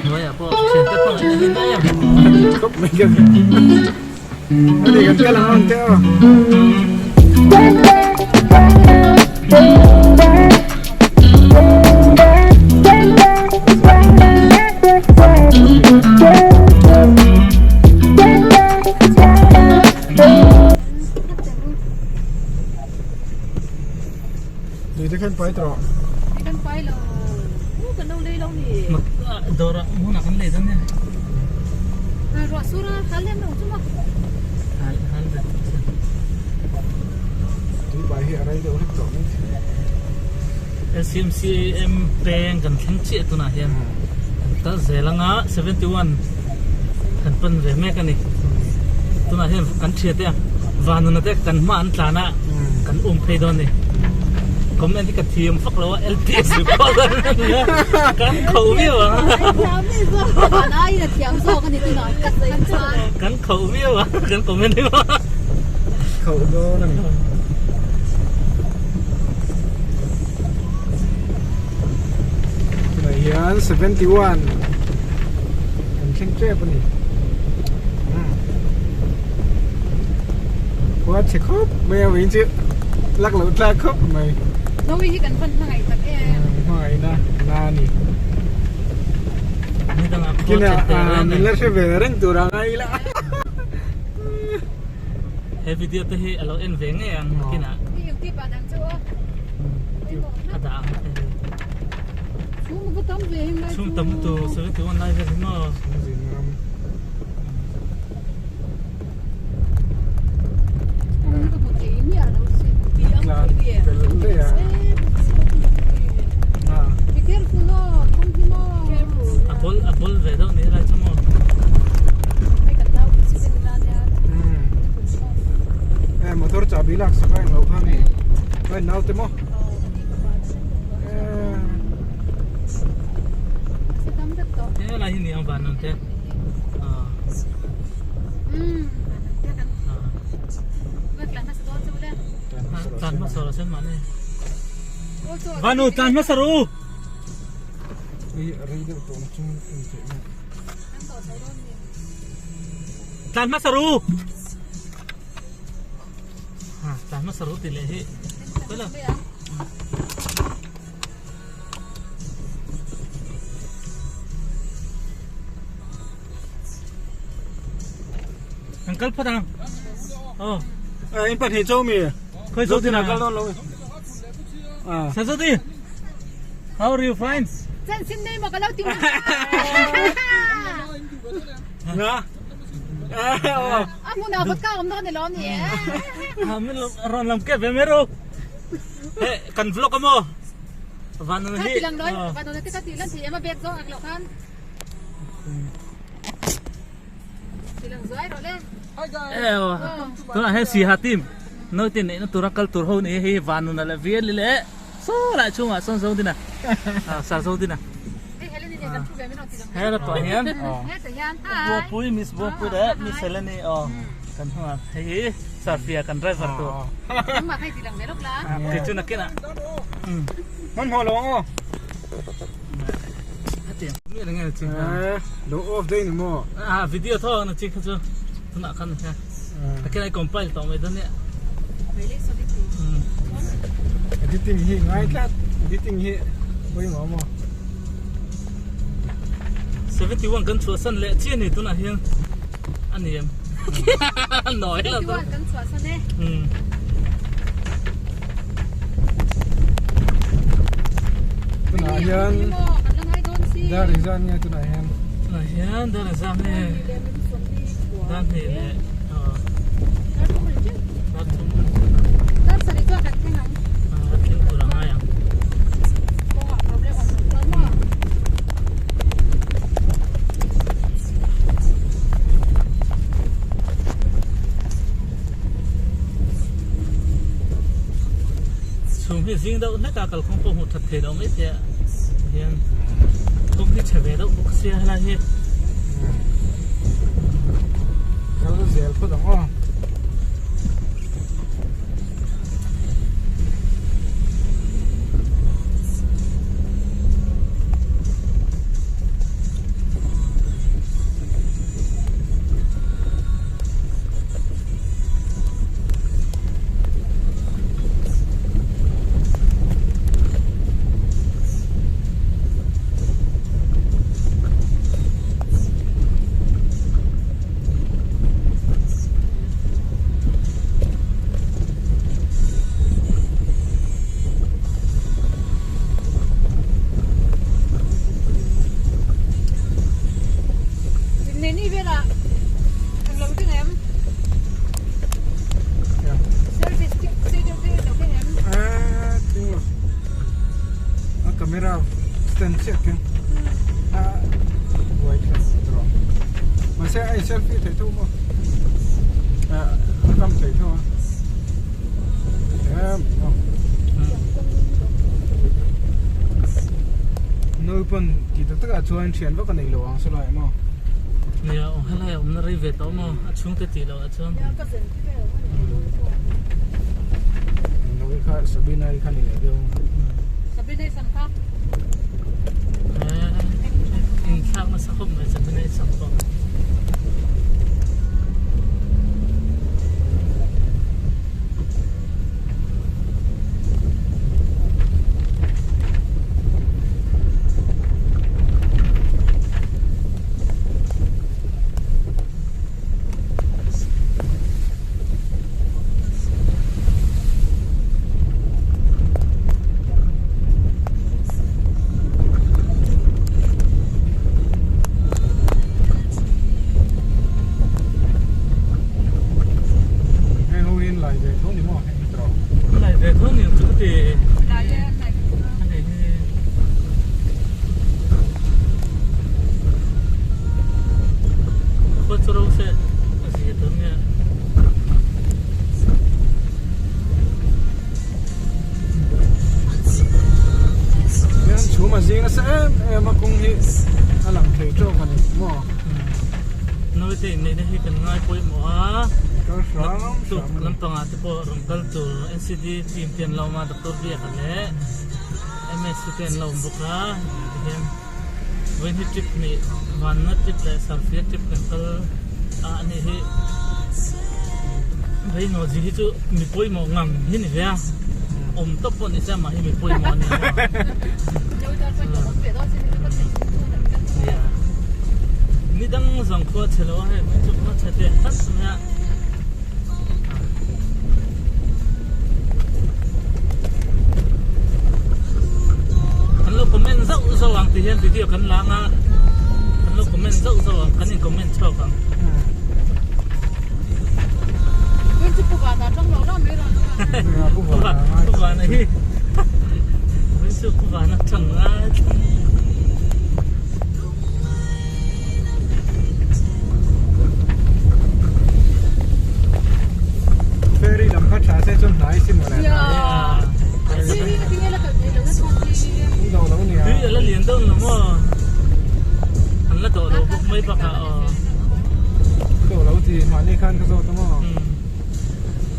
hnuaiah pawh thian te pawh inneihna khóc mấy cái nó đi gần cái là ngon theo đi tới khăn phải trọ đi khăn phải là cần đâu đi đâu nhỉ mà đồ ra muốn là khăn lệ thôi nè rồi số ra khá lên đâu chứ mà hal được đi bài hiện đây đâu hết trọ SMC em peng kan khawchhe tu na hian ta zelanga 71 kan pan ve mek ani tu na hian kan thia te vanu na te kan ma an tlana kan phei don ni comment ka thiam phak lo LPS ko kan khâu viu ai là thiam so cái này tôi nói cắt dây kan khâu viu kan comment đi khẩu đó này này hiền 71 anh khen chê bên này quá chỉ khóc mèo vậy chứ lắc lửa ra khóc mày nó chỉ cần phân ngày tập em hỏi na na nè ni tang kia nè mình là sẽ về răng tụi rằng ai là he video te hi alo en ve nge ang kina đi tiếp vào đằng chỗ ada xuống một cái tấm về hôm nay chung tam tu 71 lai ve no không có một tí nhỉ đâu xí là đây à be careful no không thì no apol ve do ni ra chamo mấy cái tao xí bên là em motor cabi lah sekarang lau khan ni oi nau temo sẽ tắm đất to thế là ni ang ban non te vất là nó sẽ to chỗ đây tan ma soro sen mane vanu tan ma saru oi ri de tong chung tan ma saru tan ma saru ti le hi pela Uncle Padang. Oh. anh bắt hình châu mì Khơi châu dấu thì thì là nào cao lâu lâu Sao dấu đi? How are you find? dân xin đi mà cái lâu tiếng nè muốn nào bắt cao ông đó để lo nhỉ Mình làm kẹp với mero. Hey, cần vlog kamu. Vanu Hati hi. lang doy, paano natin katilan siya mabiyag zo ang lokan. Silang zoy role. Tôi là hay Siahaah team. Nói tin này nó tôi rakal tôi hôn này hi vanu na la vie lele. So lại chung à son dấu đi nè. Sa dấu đi nè. Eh, hello ni kan tuwe min tilang. Hay là tỏi hiền. Eh, sayan. Bua pui miss bua pui đấy, miss Helene kan hoa hey Safia kan driver tu. Mà hay tilang merok la. Thì chú nak kena. món hồ lông Hati, ni là nghe chuyện. lỗ off đây nè mo Video thôi nó chỉ cho tôi nak kan ha. Cái này compile tao mới đó nè. Pwede so dito. editing hi ngai kat editing hi pawimawh mo 71 kan chua san le chi ni tu na hian anh em nói là Ito kan swa sa ne. tu na hian Mo kan lang ay don si. da rizan nha tu na hian là hian đó là sao nè dan thì nè Dar sa dito kan tingan. Akin kurang ayang. Ko nga problema sa mo. Sum hi zing đâu nãy cả không có một thật thể đâu mấy thế hian không biết trở về đâu bốc xe hay là gì kalau zel pun dong camera stand check kìa quay rồi mà xe ai selfie thấy thu mà cầm thấy thu em nơi bên thì tất cả chuan chuyển vào cái này luôn số lại mà nè ông hay là ông nó đi về tao mà chung tới tỷ lệ chung nơi khác Sabina này khăn này đâu Sabina này sắm khác in khác mà sao không phải Sabina này sắm không về thôi nhiều thứ thì có chỗ đâu sẽ gì tới nha chú mà riêng nó sẽ mà cũng hi làm thấy cho phần mỏ nói thì này thì cần ngay pawimawh tụ làm tông à thì po rong kal tu NCD team tiền lâu mà doctor bia khale MS tiền lâu bốc ra thì em when he trip ni van na trip le surface trip kan kal a ni hi vậy nó gì chứ mi pawimawh ngam hi ni ya top po ni sa ma hi mi pawimawh ni ya ni dang zang ko chelo hai mi chu ko chate tas na lo comment dâu ang thì hiện video kan lang á lo comment dâu ang kan in comment chao ang bên chụp bức ảnh trong đó đó mấy lần bức ảnh này bên chụp bức ảnh chẳng á ferry làm phát trả xe chân lái xin một lần đâu đâu nè bây giờ là liền đâu đúng không hắn là đồ bốc mấy bạc à đâu đâu thì mà đi khăn cái rồi đúng không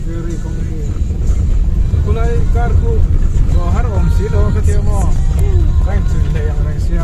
ferry không đi cô này car cô có har om xí đâu cái theo mà đang chửi thề ang đang xia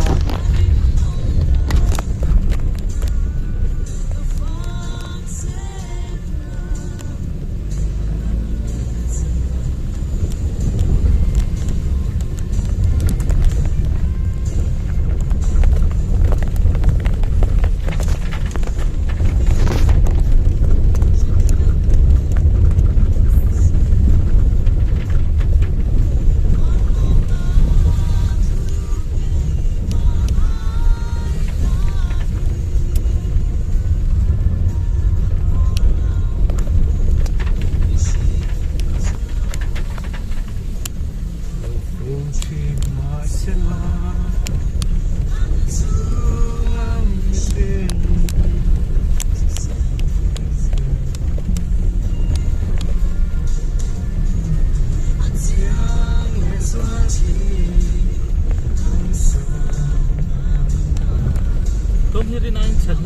chhe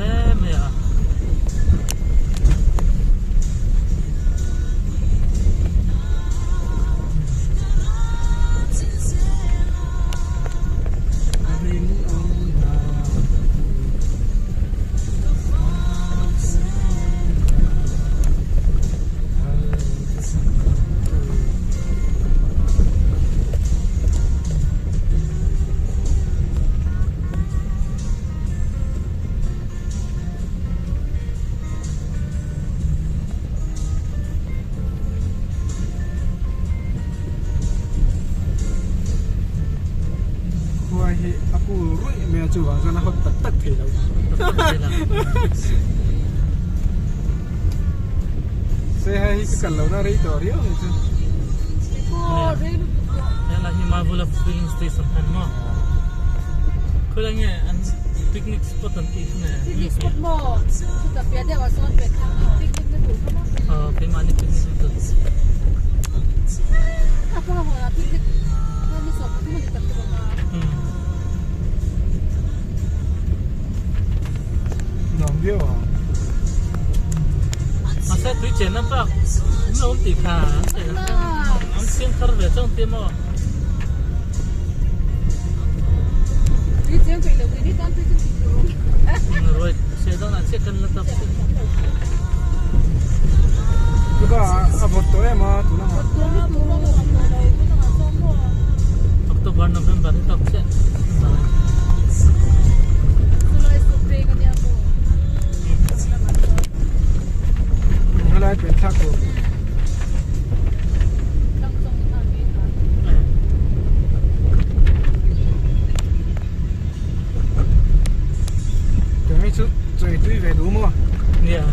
mày à aku rui mẹ chủ vào cho nó không tật tật thì đâu xe hay cái cần lâu nó đi tỏ riêu này chứ đây là Himavula filling station kan mo khơi là nghe ăn picnic spot tận tít nè picnic spot mo chúng ta phải đeo son về thăm picnic cái đủ không cái mani picnic itu apa lah picnic kami sok tu mau kita tu nòng view à masa tu chen apa nó tít cả ang siang khar về trong tiêm mo đi chơi cái đâu đi tan chơi rồi sẽ đó là sẽ cần là tập cái đó abot to em mà tụi nó October November thì tập sẽ nó lạiเป็นทักกูcái mấy chút chơi tuy về đúng không? yeah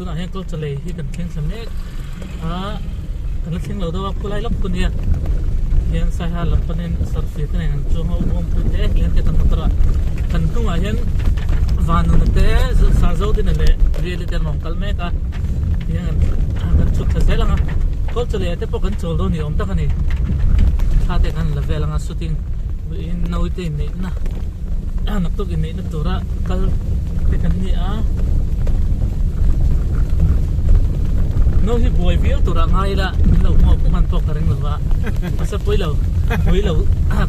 tôi nói câu trả lời khi cần khen sớm nhất cần khen lâu đâu cô lại lóc con nha hiện Siahaah lập nên sản xuất cái này cho họ ôm cái thế hiện cái tầm tara cần không ai hiện van nó thế sản xuất thì này vì cái tiền mỏng cái mấy cả hiện cần chụp thế là câu trả lời thế bộ cần chụp đâu nhiều ông ta cái này ha thế cần là về là shooting in nói thế này na nó tôi cái này nó tura cái cần gì nó hi boy view tu ra ngai la lâu mo cũng man tok kareng lawa asa vui lâu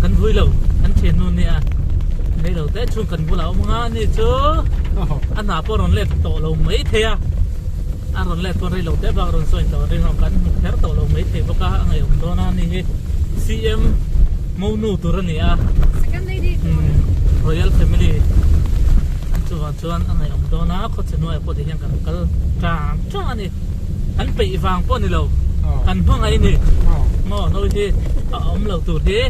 kan vui lâu kan chen nu ne nei lâu te chung kan bula nga ni chu ana po ron let to lo mai the a ron let kon ri lo te ba ron soin to ri ngom kan her to lo mai the ba ka ngai om do na ni hi cm mo nu tu ra ni second lady royal family chuan ngai om do na ko chenoi po de yang kan kal cha ni anh bị vàng po này lâu anh phương ấy nè ngõ nói thế ông lâu tuổi thế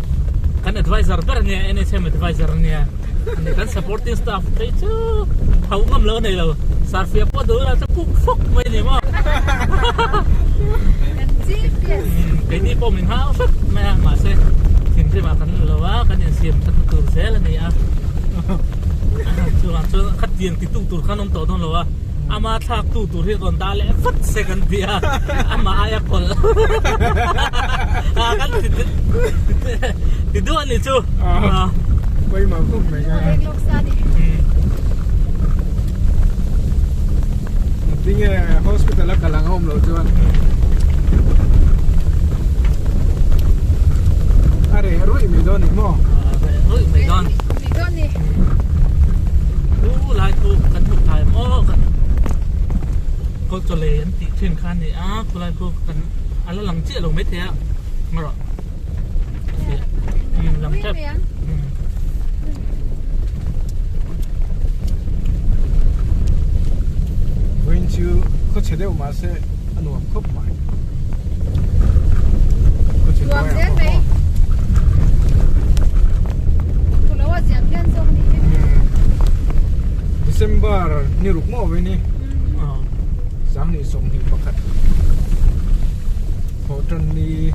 anh advisor bên này anh xem advisor này anh kan supporting staff thế chứ không ngâm lớn này lâu sao phía po đó là chắc cũng phúc mấy này mà cái này po mình háo phúc mà sẽ tìm thấy mà kan lâu á kan nhận xem thật tuổi thế là này chuan khát tiền thì tu khăn ông tổ thôn lâu á ama thak tu hi ron da le fat second dia ama aya kol kan ti do ni chu pawimawh không phải nha tiếng hospital là kalang home lo chuan are rui mi don ni mo rui mi don ni lại tu kan tu thai mo kan cô cho lấy anh chị trên khan thì cô lại cô cần là lằng chia lồng mấy thế ạ mà rồi lằng chép when you có chế độ mà sẽ ăn uống khóc mãi có chế độ ăn mày cô nói gì anh biết không December ni ruk mo vậy ni sáng ni sông hi pakhat hotel ni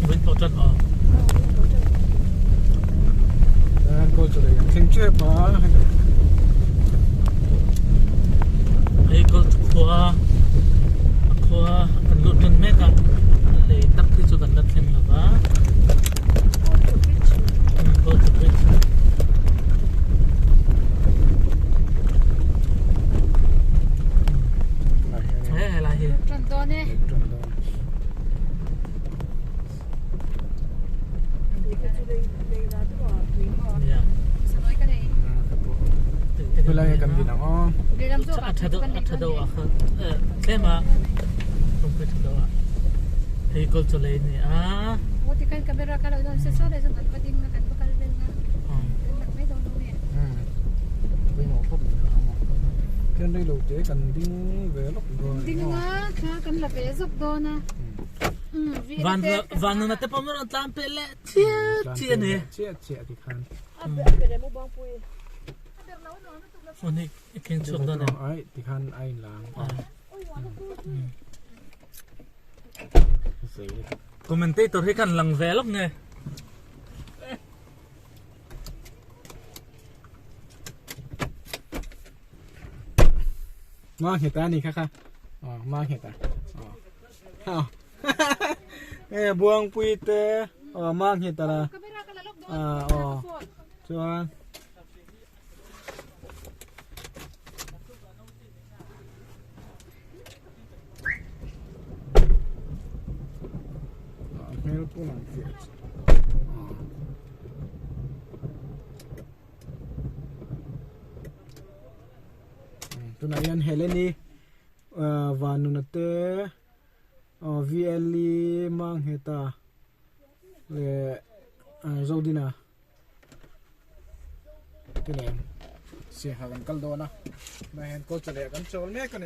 bên hotel cô cho đấy kinh chế ba ai cô khoa cần lột chân mẹ cả để tắt khi cho gần đất thêm là vá cô chụp biết เวลากันกินอ๋อ Dalam tu Ada doa ke? Tema rumput doa. Hei kau colai ni Oh, tekan kamera kalau dalam sesuatu itu kan penting kan bakal dengan. Nak mai dong ni. ไปหมอครบเพื่อนได้รู้เจ๊กันดิ้งเวลกด้วย Ding nga kan la bezok do na. Van na te pamor tlam pele. Cia ni. เชี่ยที่คัน Bere mo bang pui. Oni ikin sok do na. ไอ้ที่คันไอ้หลังเสีย Commentator he kan lang velok nge. Mang hiện tại này khác khác mang hiện tại nghe buông pui tê mang hiện tại là Kamera ka lalok do. cho nghe nó cũng làm việc tụi này ăn Heleni và nunate VLE mang heta về Zodina tụi này Siahaah kan kaldo na may hen ko chale kan chol me kan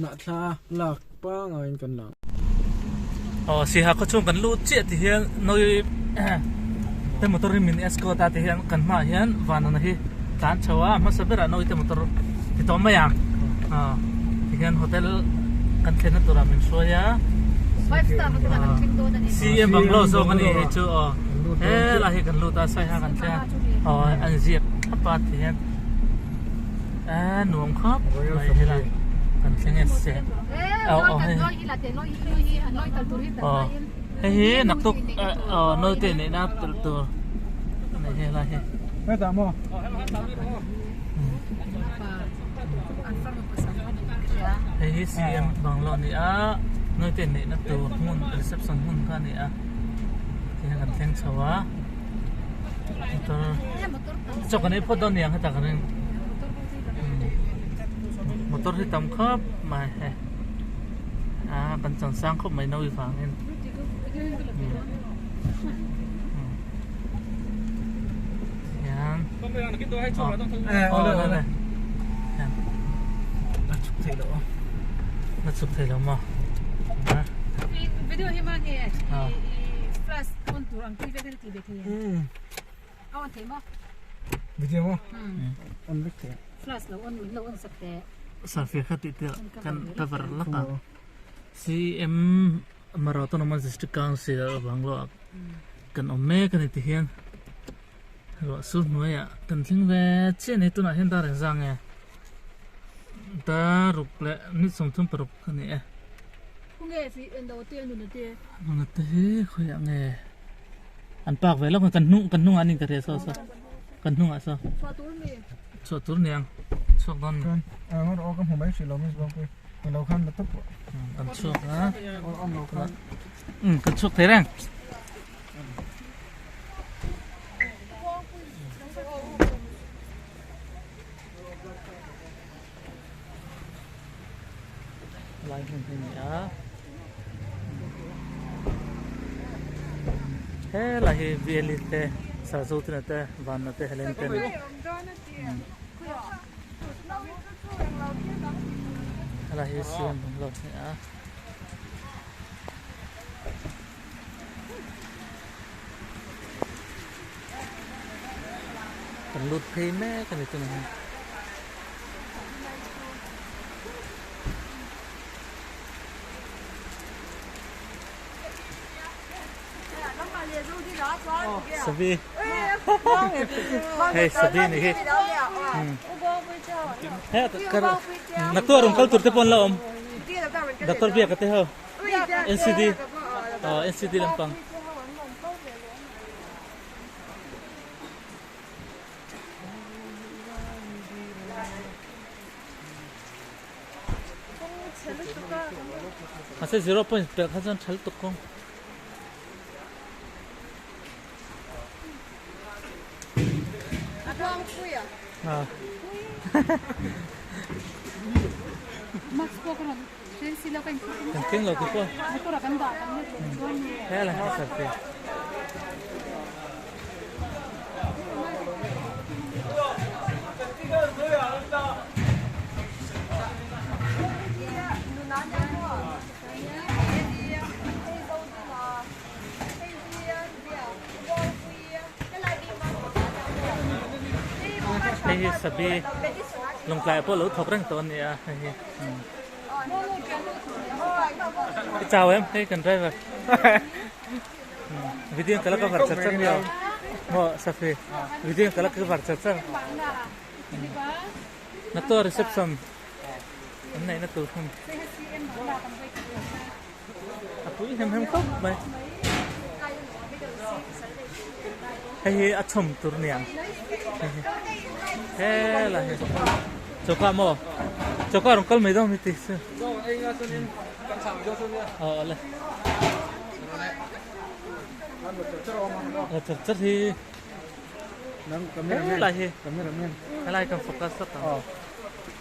nak tha lak pa ngain kan lak Siahaah ko chung kan lu che ti hian noi te motor min escort ta ti hian kan ma hian van na hi tan chawa ma sabera noi te motor ti to ma yang ti hian hotel kan thena tura min soya 5 star mo kan kin do na ni. CM banglo so kan ni chu la hi kan lu ta sai ha kan cha an ziak apa ti hian nuam khop mai hi la kan thleng se Noi ilate noi tal turit na. Hi nak tuk noi te ni na tur này he la he me ta mo hi CM banglo ni noi te ni na tur mun reception mun ka ni thì kan thleng chawa cho kan ei phot don yang hata kan motor hi tam khop mai he kan chang sang khop mai noi phang en yan này nó chụp thấy đâu mà Video hi mang e flash on tur ang ti vedel ti bekhe. Awan the mo. video mo on bik the Flash lo on sakte. selfie khati te kan cover la ka CM marathon ma district council banglo kan omme kan ti hian ro su hnuaiah kan thling ve che nei tuna hen da reng zang e ta rup le ni som thum parup kan e Kunge fi endo tel nu na te. na te khoya nge an pak ve lo kan nu ani ka re so kan nu a so Fatur me. so tur niang sok don kan ngor o kam homai si lo mis bang pe lo khan la tok kan sok om lo khan kan sok thế rang lại hình thế này thế là hi vielite sa zo tna te van na te helen ten là hi sim lo ni lụt phê mẹ cái này tôi này Sabi hey Sabi này hết hết nakto arung kaltur te pon la om Dr. Bia kate ho NCD NCD lampang ase 0.8 khajan thal tukong Max ko karon. Sila kan. King lo ko. Ako ra kan da kan ni. Kaya lang sa pe. Hey sabi LAWNGTLAI po lỗ thọc răng tuần này à chào em hey cần driver video kalau kau baca cek dia mau safi video kalau kau baca cek nato reception này nó tụt không aku hem khóc mày hey achom tur niang thế là cho qua mò cho qua rong mấy đâu thì lên chất thì là gì hay là cầm focus tất cả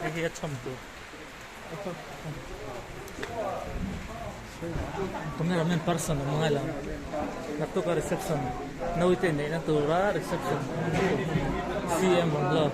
hay hết chấm tu cameraman person mà ngay là nắp tu cái reception nơi tên này nó tu ra reception CM lo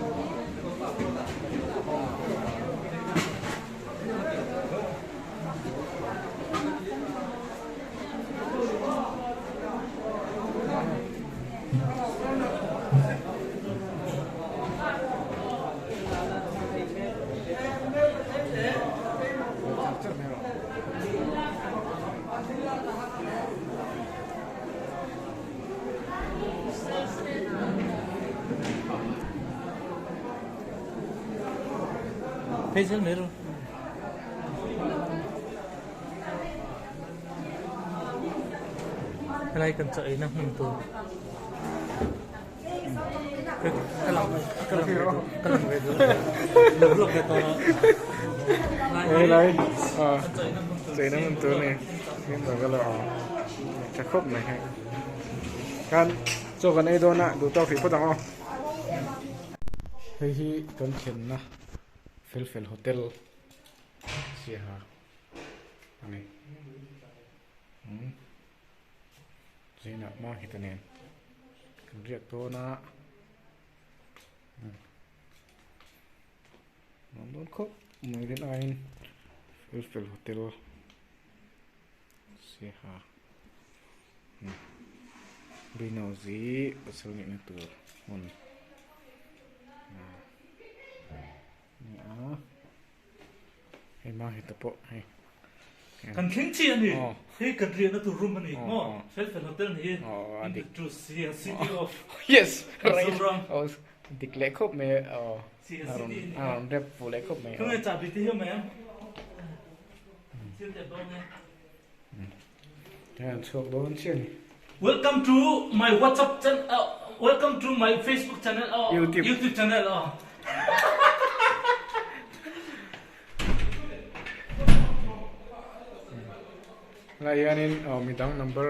facial mirror cái cần chạy nó không tù cái lòng về rồi lúc cái to này chạy nó không tù này nhưng mà cái là chắc khóc này hay kan cho cái này đó nè đủ tao phải bắt đầu hi cần chén na Felfel Hotel Siahaah này gì nè mà hiện tại này cần riết to na nó đón khóc mới đến ai Felfel Hotel Siahaah bây giờ gì ở sau này nó từ hồn hay mang hết tập bộ hay cần khéng chia này hay cần riêng nó từ room này mà Felfel Hotel này to Siahaah city of yes right dik lệ khóc mày rep phụ lệ khóc mày không ai trả bị tiêu mày em tiêu tiền đâu nghe thế chuộc đốn chuyện welcome to my WhatsApp channel welcome to my Facebook channel YouTube channel là yanin midang number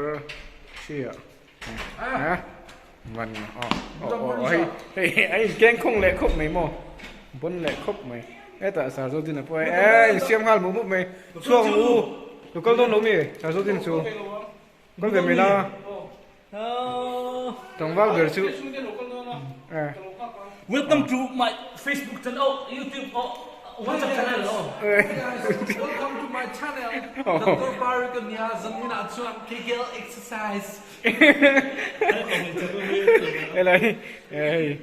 chia hả văn ai keng không lệ khóc mày mò bốn lệ khóc mày ấy tại sao rồi tin là bôi ấy xiêm hal mũ mày xuông u tụi con đâu mày sao rồi tin xuông con về mày la trong vào được chứ welcome to my Facebook channel YouTube What's up channel? Welcome to my channel. Dr. Barikan ya zanina chuan Kegel exercise.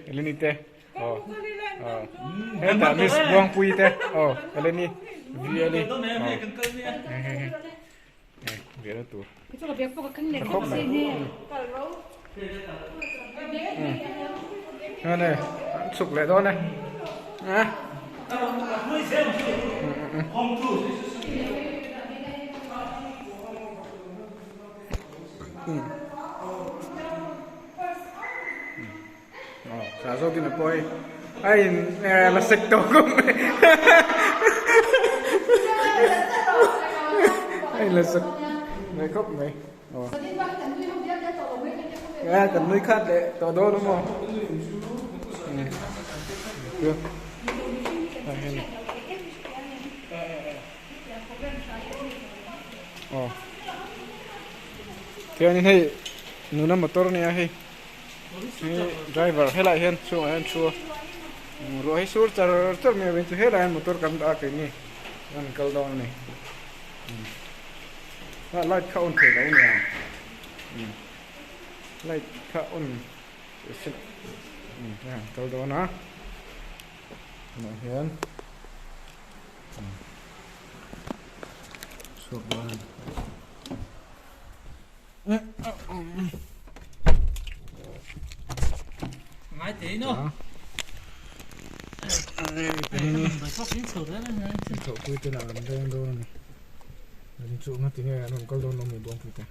Eleni te. Ta mis buang pui te. Eleni. Viali. Viala tu. Itu lebih apa kan nek sini. Này, sụp lại đó này. Xả số tin là coi. Ai là sạch tổ không? Ai là sạch. Này khóc này. Cần nuôi khát để tổ đó đúng không? Chưa. Theo như thế, nụ năm motor này hay, driver hay lại hen, xua hen xua, rồi hay xua chở mình bên chỗ hết lại motor cầm đã cái này, ăn câu đo này, lại khâu thể đấu nhà, lại khâu câu đó nó này hiền sụp bàn Ngai tí nữa phải khóc đến sụt đấy này chỗ quy tên là làm đen đâu này làm chỗ nó tiếng nghe nó câu đâu nó mình buông phụ ta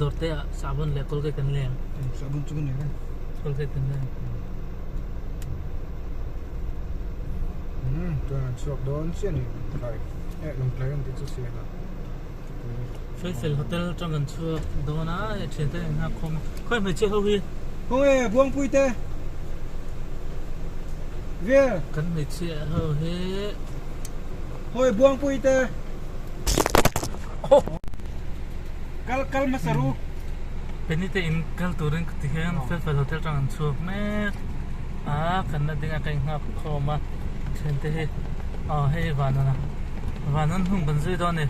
dorte sabun le kol ke kan le sabun chun này kol ke kan le tôi ăn sọc đón xiên này phải lồng lấy ăn tí xíu là Fairfield hotel trong gần chua đó na chuyển tới ha không khơi mới chơi hobby ôi buông pui tê về cần mới chơi hobby ôi buông pui tê kal masaru penite in kal turin ketihan Fairfield hotel trong gần chua mẹ cần là dengan cái ngap khaw mà chuyển tới hey vanan hung ban zui đó này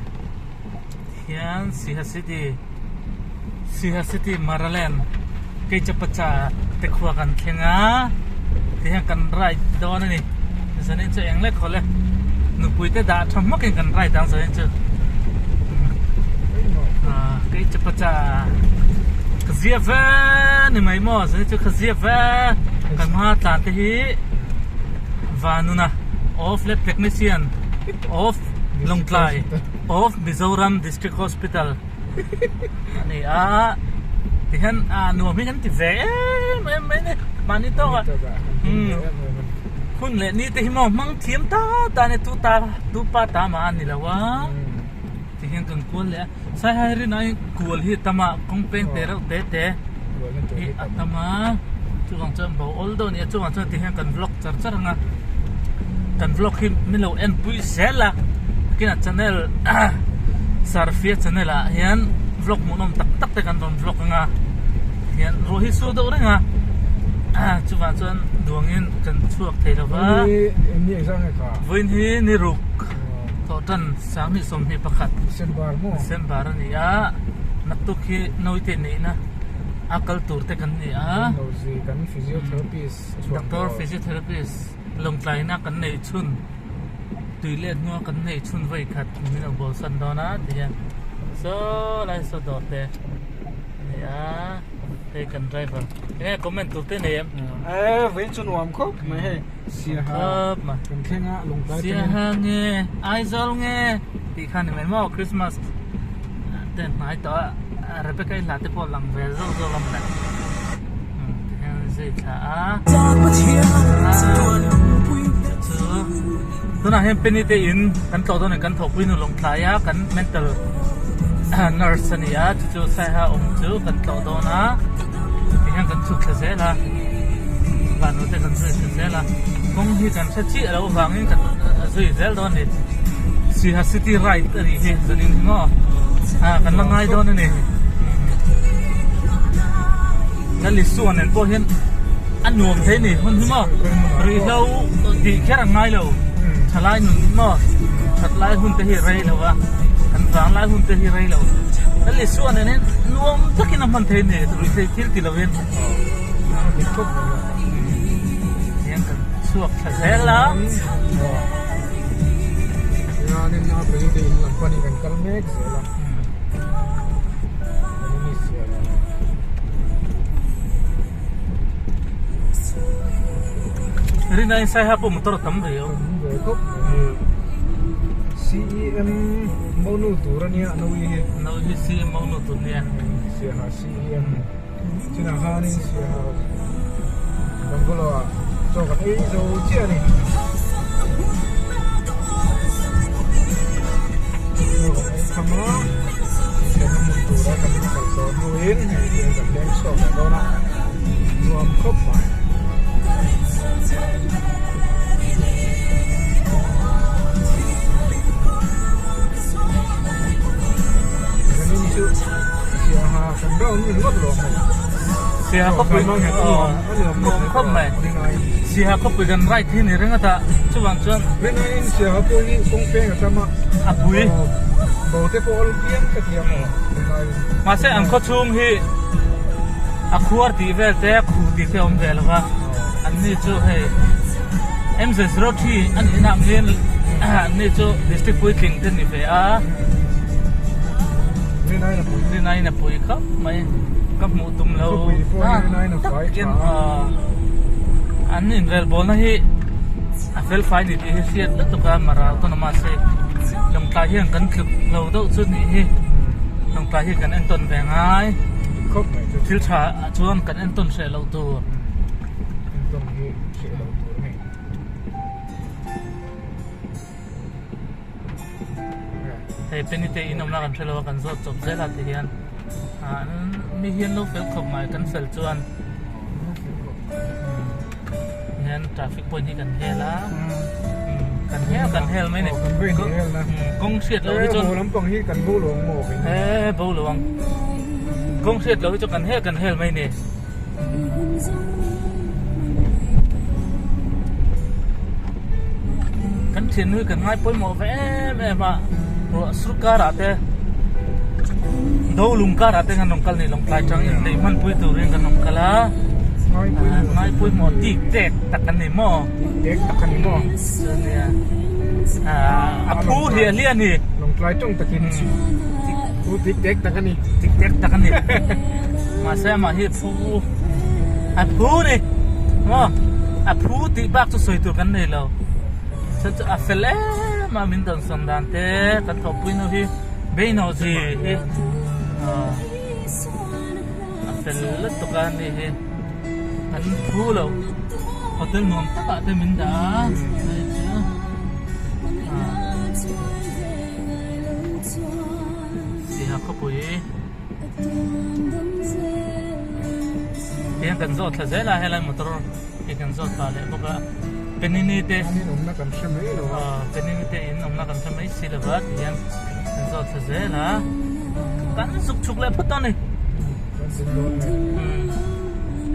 hiện Siahaah City Maryland cái chấp cha te khua kan thenga thì kan right đó này giờ nên chơi angle khole nu pui te da tham mak kan right dang giờ nên chơi cái chấp cha khazia va ni mai mo giờ nên chơi khazia va kan ma tlan te hi vanuna of lab technician of LAWNGTLAI of Mizoram District Hospital. Ani thì hắn nua mấy hắn thì vẽ mấy này mà đi to à. Kun lệ ni thì mà mang thiếm ta này tu pa ta mà anh là wa. Thì hắn cần cuốn lệ. Sai hai rin ai cuốn hi tama công pen te. Hi tama chú vàng chân bảo oldo ni chú vàng chân thì hắn cần vlog char nga. Cần vlog hi mình lâu en pui sela. Kina channel Sarfia channel hian vlog munom tak te kan don vlog nga hian rohi su do nga chuwa chuan duangin kan chuak thei lawa ni exam này cả voin hi ni ruk to tan sang ni som hi pakhat sembar ni a natuk hi noite ni na akal tur te kan ni a kan physiotherapist doctor physiotherapist LAWNGTLAI na kan nei chun tùy lên ngô cắn này chun vây khát mình ở bờ sân đó ná thì số lại số đỏ tè này đây cần driver cái comment tụt tên này em với chun warm khóc mà hay Siahaah mà cần khen LAWNGTLAI Siahaah nghe Aizol nghe thì khăn này mà Christmas tên nói to Rebecca là tiếp vào lòng về rồi làm này thì gì chả tôi nói penite in kan to đó này kan thọc pin LAWNGTLAI kan mental nurse này chú Siahaah chú kan to đó na hiện cần chụp thế là và nó sẽ cần thế là công hi cần sẽ chỉ đâu vàng những cần rồi thế đó này Siahaah city right ở đây thì gia đình ngõ cần là ngay đó này cái lịch sử này có hiện ăn nuông thế này hơn chứ mà rồi lâu thì cái là ngay lâu thật lại nụn mà thật lại hun thế này lâu à cần vàng lại hun thế này lâu cái lịch sử này nên nuông tất cả năm thế này rồi thế kia thì lâu hiện hiện cần suộc thế là nên nó phải đi làm quan đi gần Kalmek rồi là Rin na Siahaah po motor tambay oh. Kop CEM mau nu turan ya Nauhi CEM mau nu tur niya. Siahaah CEM Siahaah ni Siahaah Bangolo so kan so chia ni kama kan mun turan kan kalau nuin kan deng so kan na nuam kop mai Siahaah kan daun ni ngot lo Siahaah ko pwede kop mai Siahaah ko pwede kan right hin ring ata chuan ren in Siahaah po ni kong peng sama apui bote po all pian ka tiam mo mase ang ko chung hi akhuar ti vel te khu ti te om vel wa an ni chu he MZ03 an inam len ni chu district puiting ten ni fe a ren ai na pui ka mai ka mu tum lo an in vel bol na hi a fel fai ni ti hi siat to ka mara to na ma se long tai hian kan thluk lo do chu ni hi long tai hi kan an ton ve ngai kop mai thil tha chuan kan an ton se lo tu tong hi se lo tu ni he penite inom na kan thelo kan zo chop zela ti hian mi hian lo fel khop mai kan fel chuan hian traffic point hi kan hela kan hel mai ne kong siat lo hi chon lam pang hi kan bu lo mo he bo luang kong siat lo hi cho kan hel mai ne kan thian hui kan ngai pawimawh ve mà ro sruka ra te do lung ka ra te ngan nong kal ni long tlai chang in nei man pui tu ring kan nong kala ngai pawimawh tik tek takan ni mo tek takan ni mo apu hi lian ni long tlai tong takin pu tik tek takan ni ma se ma hi apu ni mo apu ti bak tu soi tu kan nei lo sa afele ma min don sandan te kan thop pui no hi be no ji afele to kan ni hi kan phu lo hotel nom ta te min da Siahaah ko pui hian kan zo thla zela helai motor hi kan zo ta le boka penini te om na kan shmei lo penini te in om na kan thamai silawat hian kan zo thla zela kan suk le phuton ni kan sin don ne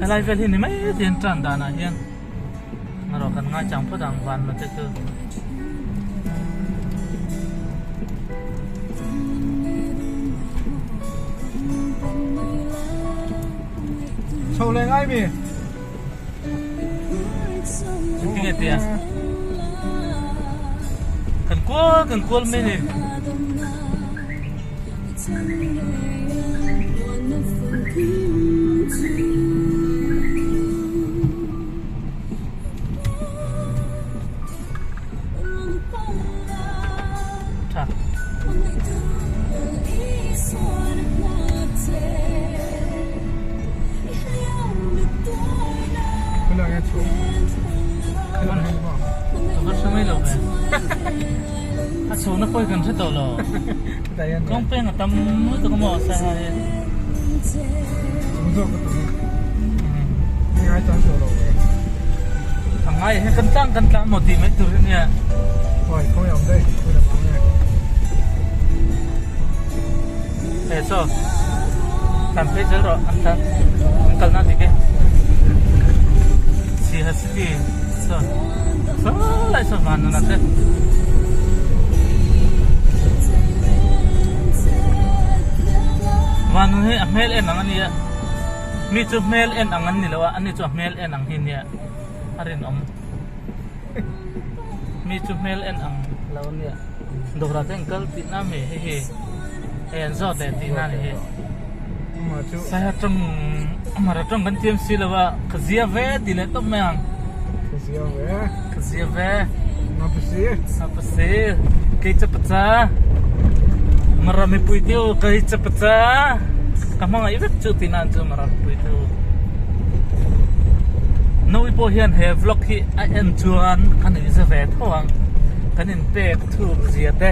helai vel hi ni mai tian tran dana hian ngaro kan nga chang phadang van ma te tu chau le ngai mi cái tia cần cuốn mấy này chà là nghe chú nó sẽ mấy lâu này số nó coi gần sẽ tổ lò con pen là tâm mới tôi có mò xa hay ngai tan so lo ngai he kan tang một tí mấy tur nè oi ko yom dai ko da mang ngai eso tam pe zero antan angkal na dige Siahaah city so lại so van na te van he amel en angania mi chu mel en angan ni lawa ani chu mel en ang hin ya arin om mi chu mel en ang lawan ya dobra te angkal ti na me he en zo te ti na he ma chu saya trong mara trong kan tiam si lawa khazia ve dile to mang khazia ve na apase ke chapcha marami puitio ke chapcha kamang ai vek chu tinan chu marami puitio noi po hian he vlog hi a en chuan kan ni za ve thawang kan in pek thu zia te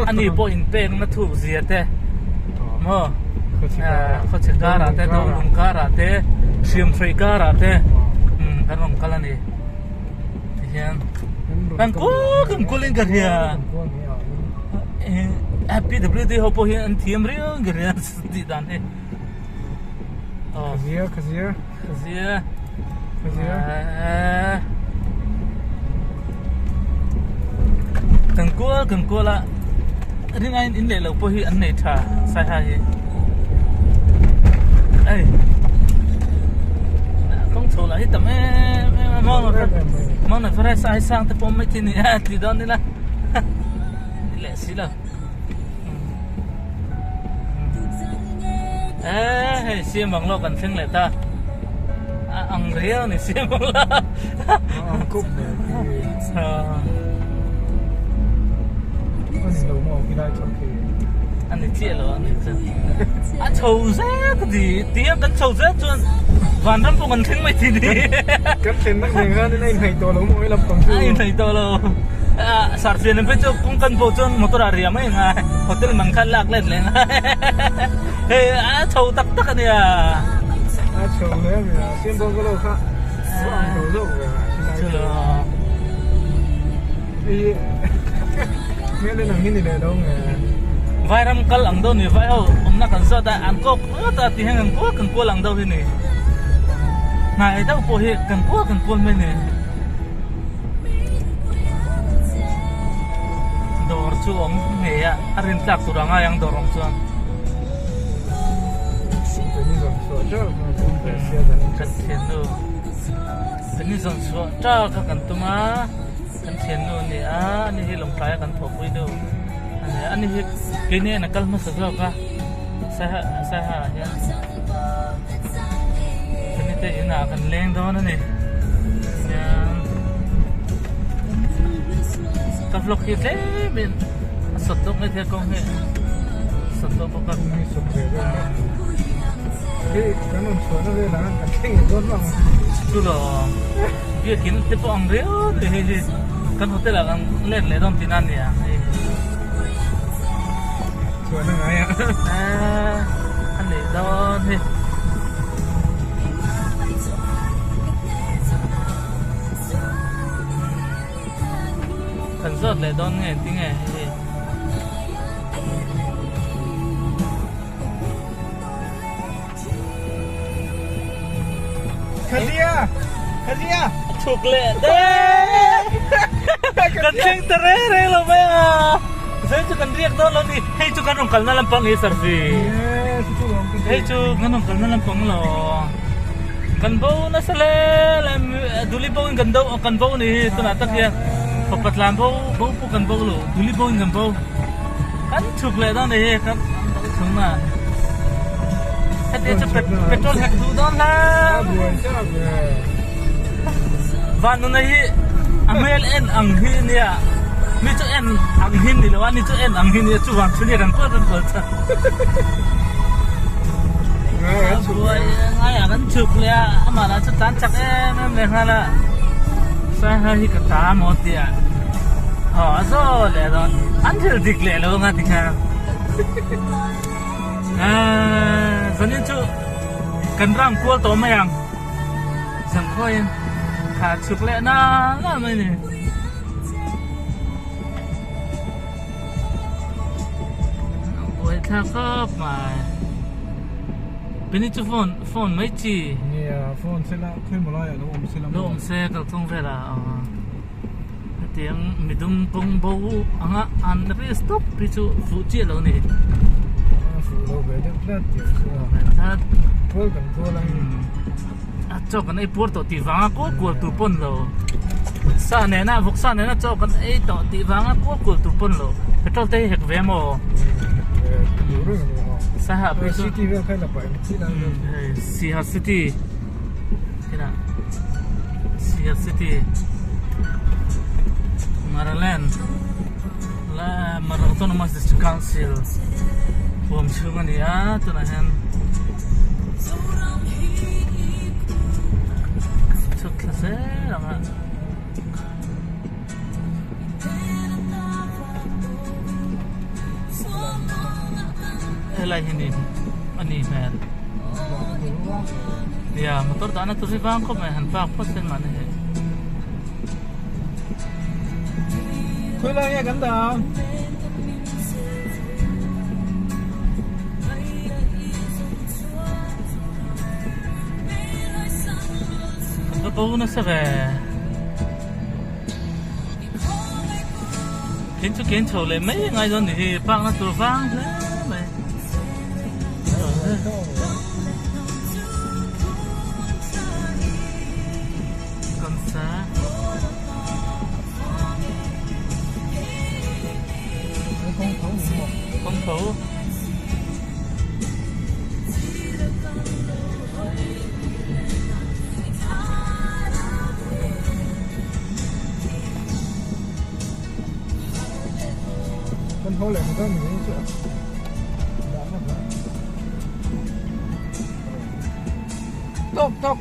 ani po in pek na thu zia te mo khawchhe kara te do lung kara te siam threi kara te kan rong kalani hian kan kulin ka hian happy WD ho po hian an thiam riang ka hian di dan he khazia kan ko la ring ain in le lo po hi an nei tha sai ha hi ai không chỗ lại tầm mong là phải sai sang tới bom mấy tin này thì đó nên là lẽ xí là xem bằng lo cần xem lại ta ăn riêu này xem bằng lo ăn cúp con gì đâu mà cái này trong kia anh ấy chia rồi anh ấy chầu rác cái gì tiếng cắn chầu rác chuan vạn trăm phong cần thính mấy thì đi cắn thính mấy người hơn nên này to lắm mỗi lần còn anh này to lo sar phiền em phải cho cũng cần bộ chuan motor area mấy ngày hotel mang khăn lạc lên lên chầu tắc tắc này chầu đấy mà xem bao cái lô khác ăn đồ rộng rồi nghe lên là cái gì này đâu nghe vai ram kal ang do ni vai ho omna kan so ta an ko ta ti hang kan ko lang do ni nai dau po he kan ko me ni dor chu om me ya arin tlak tu ranga yang dorong chuan kan thian nu ni zon so ta ka kan tuma kan thian nu ni ni hi long trai kan thok pui do anh ấy cái này là kalma sazao ka Siahaah ya ini teh ina akan leng do na ni ya ka vlog hi te bin sotok ni the kong he sotok ka ni sokre cái nó sửa nó lên là cái kinh tốt lắm tu lo dia kin te po ang reo ni kan hotel ang len le dom tinan ya sửa nó ngai anh này đó thì cần rót lại đón nghe tiếng nghe khazia chụp lệ đấy cần chênh tare rồi lo mày saya tu kan riak dolo ni. Hey tu kan rongkal na lampang ni sarfi. Hey tu kan rongkal na lampang lo. Kan bau na sale duli bau kan dau kan bau ni tu na tak ya. Papat lam bau pu kan bau lo. Duli bau kan bau. Kan chuk le don ni kan sung na. Hadi tu petrol hak du don la. Van na hi amel en ang hi ni ya. Mi chu en ang hin ni lawan ni chu en ang hin ni chu wang chu ni kan ko cha ngai kan chuk le ama na chu tan chak em le hala Siahaah hi ka ta mo tia zo le don until dik le lo nga tikha zanin chu kan rang ko to mayang สังคอยขาดชุกเละน่าละไม่เนี่ยโอ้ยถ้าก็มาเป็นนี่จะโฟนไม่จีเนี่ยโฟนเสร็จแล้วขึ้นมาเลยแล้วอมเสร็จแล้วโดมเซ่กับตรงเวลาเตียงมิดุมปงบูอ่ะอันนั้นเป็นสต็อปพิจูฟูจิแล้วนี่ฟูโลเวเดปลาติฟถ้าพูดกันตัวละจบกันไอ้ปวดตัวตีฟังก็กลัวตัวปนเราซาเนี่ยนะพวกซาเนี่ยนะจบกันไอ้ตัวตีฟังก็กลัวตัวปนเราเพราะเต้เห็กเวมสหไปซิตี้เวลใครละไปที่นั่นซีฮัสซิตี้ที่นั่นซีฮัสซิตี้มาราแลนด์และมาราตอนมาดิสทริกต์คาวน์ซิลผมชื่อมันนี่ตัวนั้นชุดคลาสเซ่หรอฮะอะไรini ani mer ya motor dana tu sih bang ko मैं हनपा आपको से माने है कोई लगा ये गंदा तो बहु न सके kiến chầu lấy mấy ngày rồi thì phang nó tụi phang thế mày con xá con khẩu con khẩu lại một cái mình chưa stop